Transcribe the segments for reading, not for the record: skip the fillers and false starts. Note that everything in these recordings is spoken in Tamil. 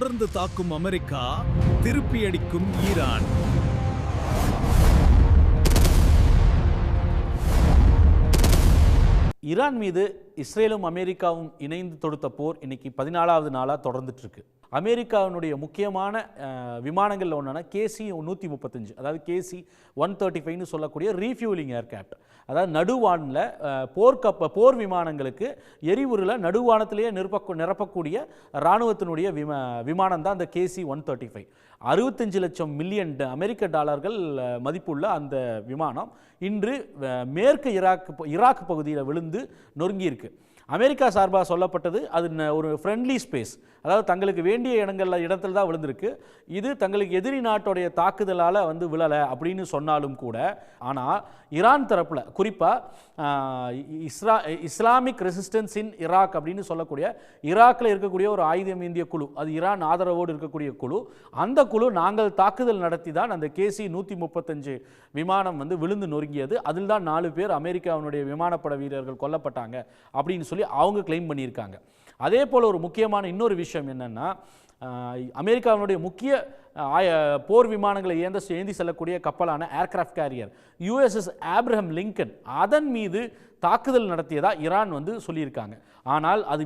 தொடர்ந்து தாக்கும் அமெரிக்கா, திருப்பி அடிக்கும் ஈரான். ஈரான் மீது இஸ்ரேலும் அமெரிக்காவும் இணைந்து தொடுத்த போர் இன்னைக்கு 14வது நாளாக தொடர்ந்துட்டு இருக்கு. அமெரிக்காவினுடைய முக்கியமான விமானங்களில் ஒன்றான KC-135, அதாவது KC-135ன்னு சொல்லக்கூடிய ரீஃபியூலிங் ஏர்கிராஃப்ட், அதாவது நடுவானில் போர் விமானங்களுக்கு எரிபொருளை நடுவானத்திலேயே நிரப்பக்கூடிய இராணுவத்தினுடைய விமானம் தான் அந்த KC-135. 65 லட்சம் மில்லியன் அமெரிக்க டாலர்கள் மதிப்புள்ள அந்த விமானம் இன்று மேற்கு ஈராக் பகுதியில் விழுந்து நொறுங்கியிருக்கு. அமெரிக்கா சார்பாக சொல்லப்பட்டது அது ஒரு ஃப்ரெண்ட்லி ஸ்பேஸ், அதாவது தங்களுக்கு வேண்டிய இடத்துல தான் விழுந்திருக்கு. இது தங்களுக்கு எதிரி நாட்டுடைய தாக்குதலால் விழலை அப்படின்னு சொன்னாலும் கூட, ஆனால் ஈரான் தரப்பில் குறிப்பாக இஸ்லாமிக் ரெசிஸ்டன்ஸ் இன் ஈராக் அப்படின்னு சொல்லக்கூடிய ஈராக்கில் இருக்கக்கூடிய ஒரு ஆயுதம் ஏந்திய குழு, அது ஈரான் ஆதரவோடு இருக்கக்கூடிய குழு, அந்த குழு நாங்கள் தாக்குதல் நடத்தி தான் அந்த KC-135 விமானம் விழுந்து நொறுங்கியது, அதில் தான் 4 பேர் அமெரிக்காவினுடைய விமானப்பட வீரர்கள் கொல்லப்பட்டாங்க அப்படின்னு சொல்லி அவங்க கிளைம் பண்ணியிருக்காங்க. அதே போல் ஒரு முக்கியமான இன்னொரு விஷயம் என்னன்னா, அமெரிக்காவினுடைய முக்கிய போர் விமானங்களை ஏந்தி செல்லக்கூடிய கப்பலான aircraft carrier USS Abraham Lincoln, அதன் மீது தாக்குதல் நடத்தியதா ஈரான் சொல்லியிருக்காங்க. ஆனால் அது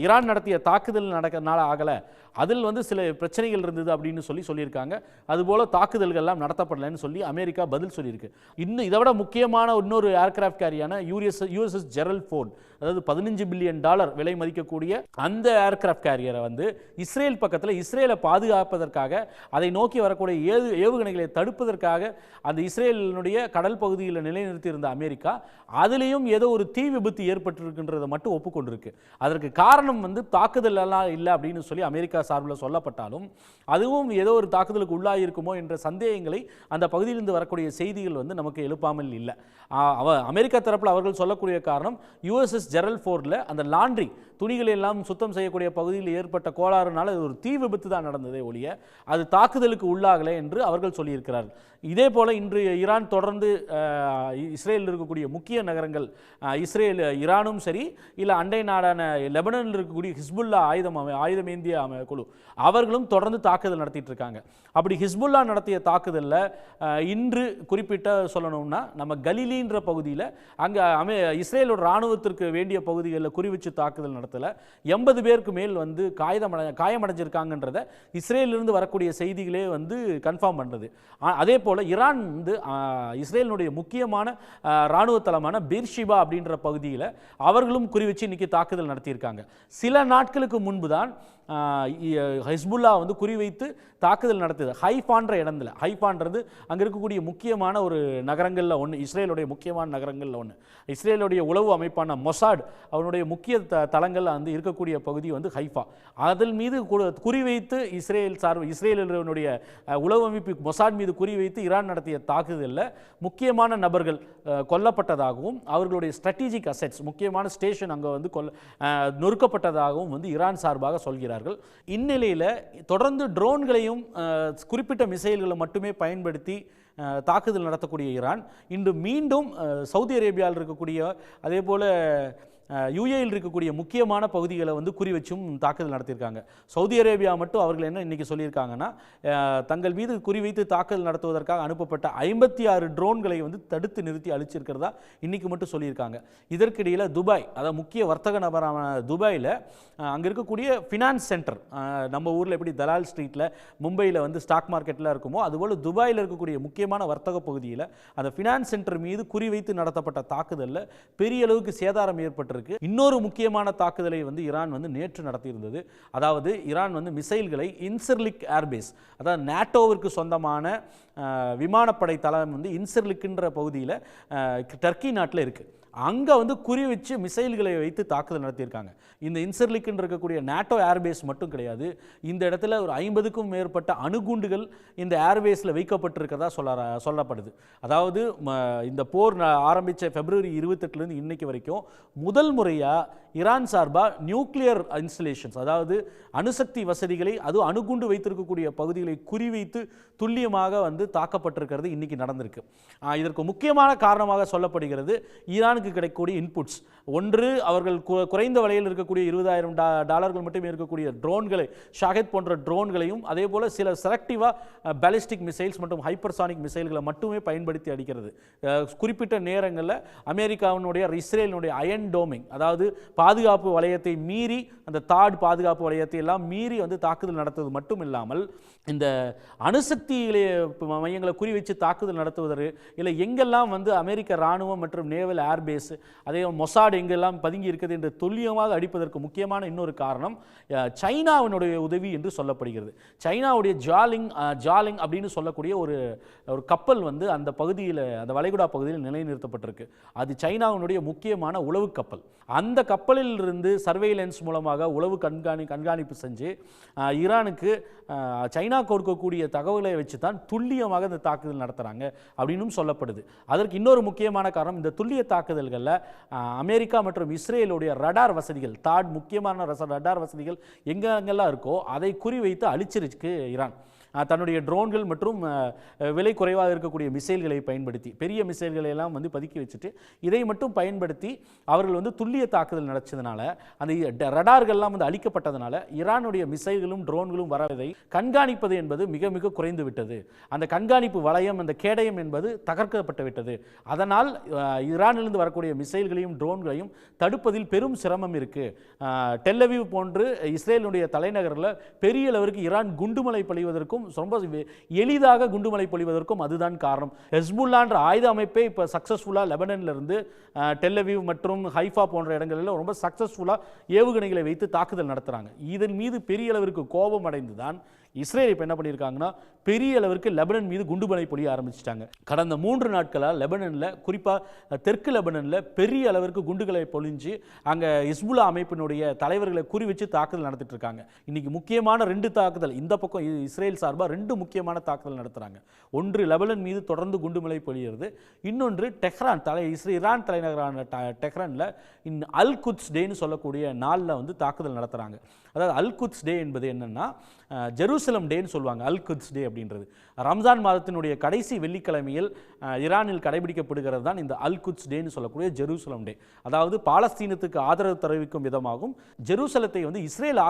ஈரான் நடத்திய தாக்குதல் நடக்கிறதுனால ஆகலை, அதில் சில பிரச்சனைகள் இருந்தது அப்படின்னு சொல்லியிருக்காங்க. அதுபோல் தாக்குதல்கள்லாம் நடத்தப்படலைன்னு சொல்லி அமெரிக்கா பதில் சொல்லியிருக்கு. இன்னும் இதை விட முக்கியமான இன்னொரு ஏர்கிராஃப்ட் கேரியான USS ஜெரல்ட் ஃபோர்ட், அதாவது $15 பில்லியன் விலை மதிக்கக்கூடிய அந்த ஏர்கிராஃப்ட் கேரியரை இஸ்ரேல் பக்கத்தில் இஸ்ரேலை பாதுகாப்பதற்காக, அதை நோக்கி வரக்கூடிய ஏவுகணைகளை தடுப்பதற்காக அந்த இஸ்ரேலினுடைய கடல் பகுதியில் நிலைநிறுத்தியிருந்த அமெரிக்கா அதிலையும் ஏதோ ஒரு தீ விபத்து ஏற்பட்டிருக்கின்றதை மட்டும் ஒப்புக்கொண்டிருக்கு. அதற்கு காரணம் தாக்குதல் எல்லாம் இல்லை அப்படின்னு சொல்லி அமெரிக்கா சார்பில் சொல்லப்பட்டாலும், அதுவும் ஏதோ ஒரு தாக்குதலுக்கு உள்ளாயிருக்குமோ என்ற சந்தேகங்களை அந்த பகுதியிலிருந்து வரக்கூடிய செய்திகள் நமக்கு எழுப்பாமல் இல்லை. அமெரிக்கா தரப்பில் அவர்கள் சொல்லக்கூடிய காரணம், USS ஜெரல்ட் ஃபோர்டில் அந்த லாண்ட்ரி துணிகளை எல்லாம் சுத்தம் செய்யக்கூடிய பகுதியில் ஏற்பட்ட கோளாறுனால ஒரு தீ விபத்து தான் நடந்ததே ஒழிய அது தாக்குதலுக்கு உள்ளாகலை என்று அவர்கள் சொல்லியிருக்கிறார்கள். இதே போல இன்று ஈரான் தொடர்ந்து இஸ்ரேலில் இருக்கக்கூடிய முக்கிய நகரங்கள், ஈரானும் சரி இல்லை அண்டை நாடான லெபனானில் இருக்கக்கூடிய ஹிஸ்புல்லா ஆயுதம் ஏந்திய குழு, அவர்களும் தொடர்ந்து தாக்குதல் நடத்திட்டு இருக்காங்க. அப்படி ஹிஸ்புல்லா நடத்திய தாக்குதலில் இன்று குறிப்பிட்ட சொல்லணும்னா, நம்ம கலிலின்ற பகுதியில் அங்கே இஸ்ரேலோட இராணுவத்திற்கு வேண்டிய பகுதிகளில் குறிவச்சு தாக்குதல் நடத்தல 80 பேருக்கு மேல் காயமடைஞ்சிருக்காங்கன்றத இஸ்ரேலிருந்து வரக்கூடிய செய்திகளே கன்ஃபார்ம் பண்ணுறது. அதே போல் ஈரான் இஸ்ரேலினுடைய முக்கியமான இராணுவ தளமான பெர்ஷிபா அப்படின்ற பகுதியில் அவர்களும் குறிவச்சு இன்னைக்கு தாக்குதல் நடத்தியிருக்காங்க. சில நாட்களுக்கு முன்பு தான் ஹிஸ்புல்லா குறிவைத்து தாக்குதல் நடத்தியது ஹைஃபான்ற இடத்துல. ஹைஃபான்றது அங்கே இருக்கக்கூடிய முக்கியமான ஒரு நகரங்களில் ஒன்று, இஸ்ரேலுடைய முக்கியமான நகரங்களில் ஒன்று. இஸ்ரேலுடைய உளவு அமைப்பான மொசாட் அவனுடைய முக்கிய தளங்கள் இருக்கக்கூடிய பகுதி ஹைஃபா. அதன் மீது குறிவைத்து இஸ்ரேலுடைய உளவு அமைப்பு மொசாட் மீது குறிவைத்து ஈரான் நடத்திய தாக்குதலில் முக்கியமான நபர்கள் கொல்லப்பட்டதாகவும், அவர்களுடைய ஸ்ட்ராட்டஜிக் அசெட்ஸ், முக்கியமான ஸ்டேஷன் அங்கே நொறுக்கப்பட்டதாகவும் ஈரான் சார்பாக சொல்கிறார்கள். இந்நிலையில் தொடர்ந்து ட்ரோன்களையும் குறிப்பிட்ட மிசைல்களை மட்டுமே பயன்படுத்தி தாக்குதல் நடத்தக்கூடிய ஈரான் இன்று மீண்டும் சவுதி அரேபியாவில் இருக்கக்கூடிய, அதே போல் UAEயில் இருக்கக்கூடிய முக்கியமான பகுதிகளை குறிவச்சும் தாக்குதல் நடத்தியிருக்காங்க. சவுதி அரேபியா மட்டும் அவர்கள் என்ன இன்னைக்கு சொல்லியிருக்காங்கன்னா, தங்கள் மீது குறிவைத்து தாக்குதல் நடத்துவதற்காக அனுப்பப்பட்ட 56 ட்ரோன்களை தடுத்து நிறுத்தி அழிச்சிருக்கிறதா இன்னைக்கு மட்டும் சொல்லியிருக்காங்க. இதற்கிடையில் துபாய், அதாவது முக்கிய வர்த்தக நபரான துபாயில் அங்கே இருக்கக்கூடிய ஃபினான்ஸ் சென்டர், நம்ம ஊரில் எப்படி தலால் ஸ்ட்ரீட்டில் மும்பையில் ஸ்டாக் மார்க்கெட்டில் இருக்குமோ, அதுபோல் துபாயில் இருக்கக்கூடிய முக்கியமான வர்த்தக பகுதியில் அந்த ஃபினான்ஸ் சென்டர் மீது குறிவைத்து நடத்தப்பட்ட தாக்குதலில் பெரிய அளவுக்கு சேதாரம் ஏற்பட்டு. இன்னொரு முக்கியமான தாக்குதலை ஈரான் நேற்று நடத்தியிருந்தது. அதாவது ஈரான் மிசைல்களை இன்சர்லிக் ஏர்பேஸ், அதாவது நேட்டோவிற்கு சொந்தமான விமானப்படை தளம் இன்சர்லிக்ன்ற பகுதியில் டர்க்கி நாட்டில் இருக்குது. அங்கே குறிவச்சு மிசைல்களை வைத்து தாக்குதல் நடத்தியிருக்காங்க. இந்த இன்சர்லிக்ன்னு இருக்கக்கூடிய நேட்டோ ஏர்பேஸ் மட்டும் கிடையாது, இந்த இடத்துல ஒரு 50க்கும் மேற்பட்ட அணுகுண்டுகள் இந்த ஏர்பேஸில் வைக்கப்பட்டிருக்கிறதா சொல்லப்படுது. அதாவது இந்த போர் ஆரம்பித்த February 28 இன்னைக்கு வரைக்கும் முதல் முறையாக ஈரான் சார்பாக நியூக்ளியர் இன்ஸ்டலேஷன்ஸ், அதாவது அணுசக்தி வசதிகளை, அது அணுகுண்டு வைத்திருக்கக்கூடிய பகுதிகளை குறிவைத்து துல்லியமாக தாக்கப்பட்டிருக்கிறது இன்னைக்கு நடந்திருக்கு. இதற்கு முக்கியமான காரணமாக சொல்லப்படுகிறது, ஈரானுக்கு ஈரானுக்கு கிடைக்கக்கூடிய இன்புட்ஸ், ஒன்று அவர்கள் குறைந்த விலையில் இருக்கக்கூடிய $20,000 மட்டுமே இருக்கக்கூடிய ட்ரோன்களை, ஷாஹெத் போன்ற ட்ரோன்களையும், அதே போல் சில செலக்டிவாக பாலிஸ்டிக் மிசைல்ஸ் மற்றும் ஹைப்பர்சானிக் மிசைல்களை மட்டுமே பயன்படுத்தி அடிக்கிறது. குறிப்பிட்ட நேரங்களில் அமெரிக்காவினுடைய இஸ்ரேலினுடைய அயன் டோமிங், அதாவது பாதுகாப்பு வளையத்தை மீறி, அந்த தாட் பாதுகாப்பு வளையத்தை எல்லாம் மீறி வந்து தாக்குதல் நடத்துவது மட்டும் இல்லாமல், இந்த அணுசக்தி மையங்களை குறி வச்சு தாக்குதல் நடத்துவதற்கு இல்லை எங்கெல்லாம் வந்து அமெரிக்க இராணுவம் மற்றும் நேவல் ஏர்பேஸ், அதே மொசாட் எங்கெல்லாம் பதுங்கி இருக்குது என்று துல்லியமாக அடிப்பதற்கு முக்கியமான இன்னொரு காரணம் சைனாவினுடைய உதவி என்று சொல்லப்படுகிறது. சைனாவுடைய ஜாலிங் அப்படின்னு சொல்லக்கூடிய ஒரு கப்பல் வந்து அந்த பகுதியில், அந்த வளைகுடா பகுதியில் நிலைநிறுத்தப்பட்டிருக்கு. அது சைனாவினுடைய முக்கியமான உளவு கப்பல். அந்த கப்பலில் இருந்து சர்வேலன்ஸ் மூலமாக உளவு கண்காணிப்பு செஞ்சு ஈரானுக்கு சைனா கொடுக்கக்கூடிய தகவலை வச்சு தான் துல்லியமாக இந்த தாக்குதல் நடத்துகிறாங்க அப்படின்னும் சொல்லப்படுது. அதற்கு இன்னொரு முக்கியமான காரணம், இந்த துல்லிய தாக்குதல்களில் அமெரிக்கா மற்றும் இஸ்ரேலுடைய ரடார் வசதிகள், முக்கியமான ரடார் வசதிகள் எங்கெங்கெல்லாம் இருக்கோ அதை குறிவைத்து அழிச்சிருக்கு ஈரான். தன்னுடைய ட்ரோன்கள் மற்றும் விலை குறைவாக இருக்கக்கூடிய மிசைல்களை பயன்படுத்தி, பெரிய மிசைல்களை எல்லாம் வந்து பதுக்கி வச்சுட்டு இதை மட்டும் பயன்படுத்தி அவர்கள் வந்து துல்லிய தாக்குதல் நடச்சதுனால, அந்த ரடார்கள்லாம் வந்து அழிக்கப்பட்டதுனால ஈரானுடைய மிசைல்களும் ட்ரோன்களும் வரவதை கண்காணிப்பது என்பது மிக மிக குறைந்து விட்டது. அந்த கண்காணிப்பு வளையம், அந்த கேடயம் என்பது தகர்க்கப்பட்டு விட்டது. அதனால் ஈரானிலிருந்து வரக்கூடிய மிசைல்களையும் ட்ரோன்களையும் தடுப்பதில் பெரும் சிரமம் இருக்கு. டெல்லவீவ் போன்று இஸ்ரேலுடைய தலைநகரில் பெரிய அளவிற்கு ஈரான் குண்டுமலை பொழிவதற்கும் ரொம்ப எளிதாக குண்டுமலை பொழிவதற்கும் அதுதான் காரணம். ஹெஸ்புல்லான்ற ஆயுத அமைப்பை இப்போ சக்சஸ்ஃபுல்லாக லெபனன்ல இருந்து டெல்லவீவ் மற்றும் ஹைஃபா போன்ற இடங்களில் ரொம்ப சக்சஸ்ஃபுல்லாக ஏவுகணைகளை வைத்து தாக்குதல் நடத்துகிறாங்க. இதன் மீது பெரிய அளவிற்கு கோபம் அடைந்து தான் இஸ்ரேல் இப்போ என்ன பண்ணியிருக்காங்கன்னா, பெரிய அளவிற்கு லெபனன் மீது குண்டுமலை பொழிய ஆரம்பிச்சிட்டாங்க. கடந்த 3 நாட்களாக லெபனனில், குறிப்பாக தெற்கு லெபனனில் பெரிய அளவிற்கு குண்டுகளை பொழிஞ்சு அங்கே ஹிஸ்புல்லா அமைப்பினுடைய தலைவர்களை குறி வச்சு தாக்குதல் நடத்திட்டு இருக்காங்க. இன்னைக்கு முக்கியமான 2 தாக்குதல், இந்த பக்கம் இஸ்ரேல் சார்பாக 2 முக்கியமான தாக்குதல் நடத்துகிறாங்க. ஒன்று லெபனன் மீது தொடர்ந்து குண்டுமலை பொழிகிறது, இன்னொன்று டெஹ்ரான் ஈரான் தலைநகரான டெஹ்ரானில் அல் குத்ஸ் டேன்னு சொல்லக்கூடிய நாளில் வந்து தாக்குதல் நடத்துகிறாங்க. அதாவது அல் குத்ஸ் டே என்பது என்னன்னா, ஜெருசலம் டேன்னு சொல்லுவாங்க. அல் குத்ஸ் டே அப்படின்றது ரம்ஜான் மாதத்தினுடைய கடைசி வெள்ளிக்கிழமையில் ஈரானில் கடைபிடிக்கப்படுகிறது தான் இந்த அல் குத்ஸ் டேன்னு சொல்லக்கூடிய ஜெருசலம் டே. அதாவது பாலஸ்தீனத்துக்கு ஆதரவு தெரிவிக்கும் விதமாகவும் ஜெருசலத்தை வந்து இஸ்ரேல்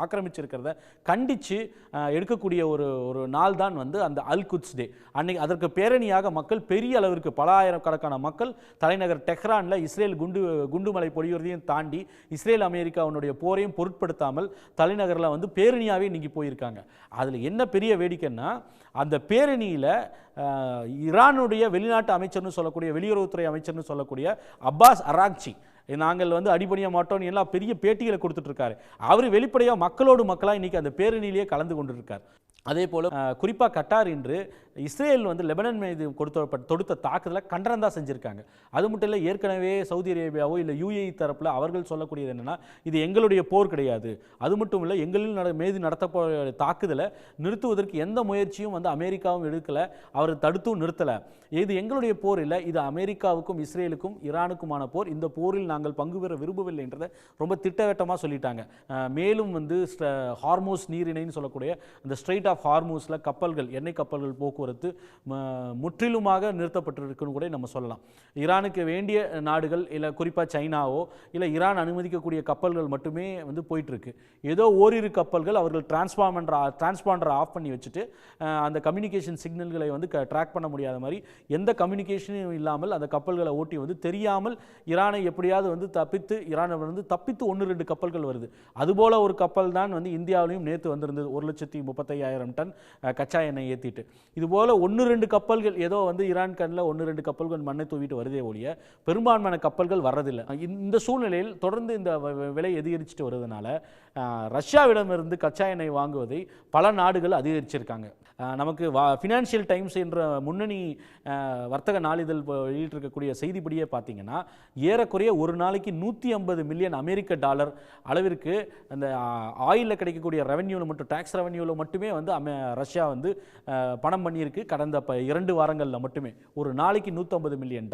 ஆக்கிரமிச்சிருக்கிறத கண்டித்து எடுக்கக்கூடிய ஒரு நாள் தான் வந்து அந்த அல் குத்ஸ் டே. அன்னைக்கு அதற்கு பேரணியாக மக்கள், பெரிய அளவிற்கு பல ஆயிரக்கணக்கான மக்கள் தலைநகர் டெஹ்ரானில் இஸ்ரேல் குண்டுமலை பொழிவதையும் தாண்டி இஸ்ரேல் அமெரிக்காவுடைய போரையும் பொருட்படுத்தாமல் தலைநகரில் வந்து பேரணியாகவே நீங்கி போயிருக்காங்க. அதில் என்ன பெரிய வேடிக்கைன்னா, அந்த பேரணியில் ஈரானுடைய வெளிநாட்டு அமைச்சர்னு சொல்லக்கூடிய, வெளியுறவுத்துறை அமைச்சர்னு சொல்லக்கூடிய அப்பாஸ் அராக்சி, நாங்கள் வந்து அடிபணிய மாட்டோம்னு எல்லாம் பெரிய பேட்டிகளை கொடுத்துட்டு இருக்காரு. அவர் வெளிப்படையாக மக்களோடு மக்களாக இன்னைக்கு அந்த பேரணியிலேயே கலந்து கொண்டு இருக்கார். அதே போல் குறிப்பாக கட்டார் இன்று இஸ்ரேல் வந்து லெபனன் மீது தொடுத்த தாக்குதலை கண்டனம் தான் செஞ்சுருக்காங்க. அது மட்டும் இல்லை, ஏற்கனவே சவுதி அரேபியாவோ இல்லை UAE தரப்பில் அவர்கள் சொல்லக்கூடியது என்னென்னா, இது எங்களுடைய போர் கிடையாது, அது மட்டும் இல்லை எங்களில் மீது நடத்தப்போகிற தாக்குதலை நிறுத்துவதற்கு எந்த முயற்சியும் வந்து அமெரிக்காவும் எடுக்கலை, அவர் தடுத்தும் நிறுத்தலை. இது எங்களுடைய போர் இல்லை, இது அமெரிக்காவுக்கும் இஸ்ரேலுக்கும் ஈரானுக்குமான போர், இந்த போரில் நாங்கள் பங்கு பெற விரும்பவில்லை என்றதை ரொம்ப திட்டவட்டமாக சொல்லிட்டாங்க. மேலும் வந்து ஹார்மோஸ் நீரிணைன்னு சொல்லக்கூடிய அந்த ஸ்ட்ரெயிட் ஆஃப் ஹார்மோஸில் கப்பல்கள், எண்ணெய் கப்பல்கள் போக்குவரத்து முற்றிலுமாக நிறுத்தப்பட்டிருக்குன்னு கூட நம்ம சொல்லலாம். ஈரானுக்கு வேண்டிய நாடுகள், இல்லை குறிப்பாக சைனாவோ இல்லை ஈரான் அனுமதிக்கக்கூடிய கப்பல்கள் மட்டுமே வந்து போயிட்டுருக்கு. ஏதோ ஓரிரு கப்பல்கள் அவர்கள் டிரான்ஸ்பாண்டரை ஆஃப் பண்ணி வச்சுட்டு அந்த கம்யூனிகேஷன் சிக்னல்களை வந்து ட்ராக் பண்ண முடியாத மாதிரி எந்த கம்யூனிகேஷனும் இல்லாமல் அந்த கப்பல்களை ஓட்டி வந்து தெரியாமல் ஈரானை எப்படியாவது வந்து ஈரானை வந்து தப்பித்து 1-2 கப்பல்கள் வருது. அதுபோல் ஒரு கப்பல் தான் வந்து இந்தியாவிலையும் நேற்று வந்திருந்தது, 1,35,000 டன் கச்சா எண்ணெய் ஏற்றிட்டு. இதுபோல் 1-2 கப்பல்கள் ஏதோ வந்து ஈரான் கண்ணில் 1-2 கப்பல்கள் மண்ணை தூவிட்டு வருதே ஒழிய பெரும்பான்மையான கப்பல்கள் வர்றதில்லை. இந்த சூழ்நிலையில் தொடர்ந்து இந்த விலை அதிகரிச்சுட்டு வருவதனால ரஷ்யாவிடமிருந்து கச்சா எண்ணெய் வாங்குவதை பல நாடுகள் அதிகரிச்சிருக்காங்க. நமக்கு ஃபினான்ஷியல் டைம்ஸ் என்ற முன்னணி வர்த்தக நாளிதழ் வெளியிட்டிருக்கக்கூடிய செய்திப்படியே பார்த்தீங்கன்னா, ஏறக்குறைய ஒரு நாளைக்கு $150 மில்லியன் அமெரிக்க டாலர் அளவிற்கு அந்த ஆயிலில் கிடைக்கக்கூடிய ரெவன்யூவில் மட்டும், டேக்ஸ் ரெவன்யூவில் மட்டுமே வந்து ரஷ்யா வந்து பணம் பண்ணியிருக்கு. கடந்த 2 வாரங்களில் மட்டுமே ஒரு நாளைக்கு $150 மில்லியன்.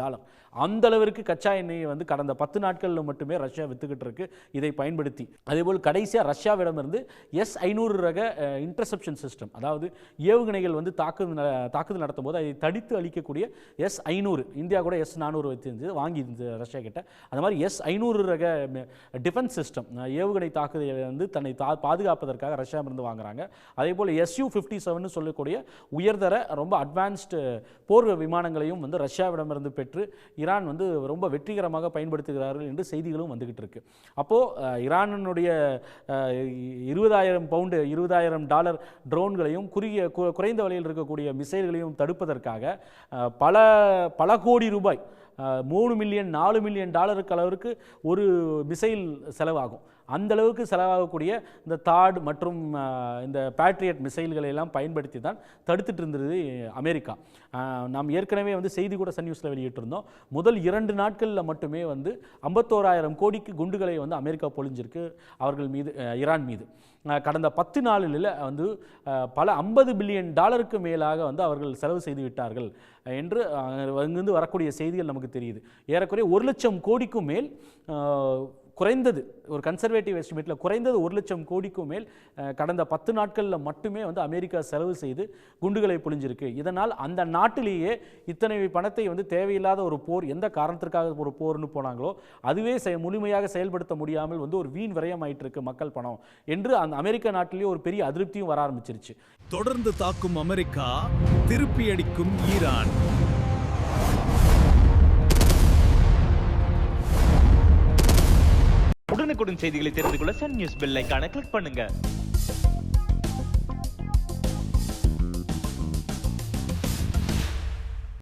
அந்த அளவிற்கு கச்சா எண்ணெயை வந்து கடந்த 10 நாட்களில் மட்டுமே ரஷ்யா வித்துக்கிட்டு இருக்கு இதை பயன்படுத்தி. அதேபோல் கடைசியாக ரஷ்யாவிடமிருந்து S-500 ரக இன்டர்செப்ஷன் சிஸ்டம், அதாவது ஏவுகணைகள் வந்து தாக்குதல் நடத்தும் போது அதை தடித்து அழிக்கக்கூடிய S-500, இந்தியா கூட S-400 வைத்திருந்தது வாங்கி இருந்தது ரஷ்யா கிட்ட. அந்த மாதிரி S-500 ரக டிஃபென்ஸ் சிஸ்டம் ஏவுகணை தாக்குதலை வந்து தன்னை பாதுகாப்பதற்காக ரஷ்யாவிலிருந்து வாங்குறாங்க. அதே போல் Su-57 சொல்லக்கூடிய உயர்தர ரொம்ப அட்வான்ஸ்டு போர் விமானங்களையும் வந்து ரஷ்யாவிடமிருந்து பெற்று ஈரான் வந்து ரொம்ப வெற்றிகரமாக பயன்படுத்துகிறார்கள் என்று செய்திகளும் வந்துகிட்டு இருக்கு. அப்போது ஈரானுடைய 20,000 பவுண்டு $20,000 ட்ரோன்களையும் குறைந்த விலையில் இருக்கக்கூடிய மிசைல்களையும் தடுப்பதற்காக பல கோடி ரூபாய், 3 மில்லியன் 4 மில்லியன் டாலருக்கு அளவிற்கு ஒரு மிசைல் செலவாகும். அந்த அளவுக்கு செலவாகக்கூடிய இந்த தாட் மற்றும் இந்த பேட்ரியட் மிசைல்களை எல்லாம் பயன்படுத்தி தான் தடுத்துட்டு இருந்தது அமெரிக்கா. நாம் ஏற்கனவே வந்து செய்தி கூட சன் நியூஸில் வெளியிட்டிருந்தோம். முதல் 2 நாட்களில் மட்டுமே வந்து 51,000 கோடிக்கு குண்டுகளை வந்து அமெரிக்கா பொழிஞ்சிருக்கு அவர்கள் மீது, ஈரான் மீது. கடந்த 10 நாளில் வந்து பல $50 பில்லியன் மேலாக வந்து அவர்கள் செலவு செய்து விட்டார்கள் என்று அங்கிருந்து வரக்கூடிய செய்திகள் நமக்கு தெரியுது. ஏறக்குறைய 1 லட்சம் கோடிக்கும் மேல், குறைந்தது ஒரு கன்சர்வேட்டிவ் எஸ்டிமேட்டில் குறைந்தது 1 லட்சம் கோடிக்கும் மேல் கடந்த 10 நாட்களில் மட்டுமே வந்து அமெரிக்கா செலவு செய்து குண்டுகளை பொழிஞ்சிருக்கு. இதனால் அந்த நாட்டிலேயே இத்தனை பணத்தை வந்து தேவையில்லாத ஒரு போர், எந்த காரணத்திற்காக ஒரு போர்னு போனாங்களோ அதுவே முழுமையாக செயல்படுத்த முடியாமல் வந்து ஒரு வீண் விரயம் ஆயிட்டு இருக்கு மக்கள் பணம் என்று அந்த அமெரிக்க நாட்டிலேயே ஒரு பெரிய அதிருப்தியும் வர ஆரம்பிச்சிருச்சு. தொடர்ந்து தாக்கும் அமெரிக்கா, திருப்பி அடிக்கும் ஈரான். உடனுக்குடன் செய்திகளை தெரிந்து கொள்ள சன் நியூஸ் பெல் ஐகானை கிளிக் பண்ணுங்க.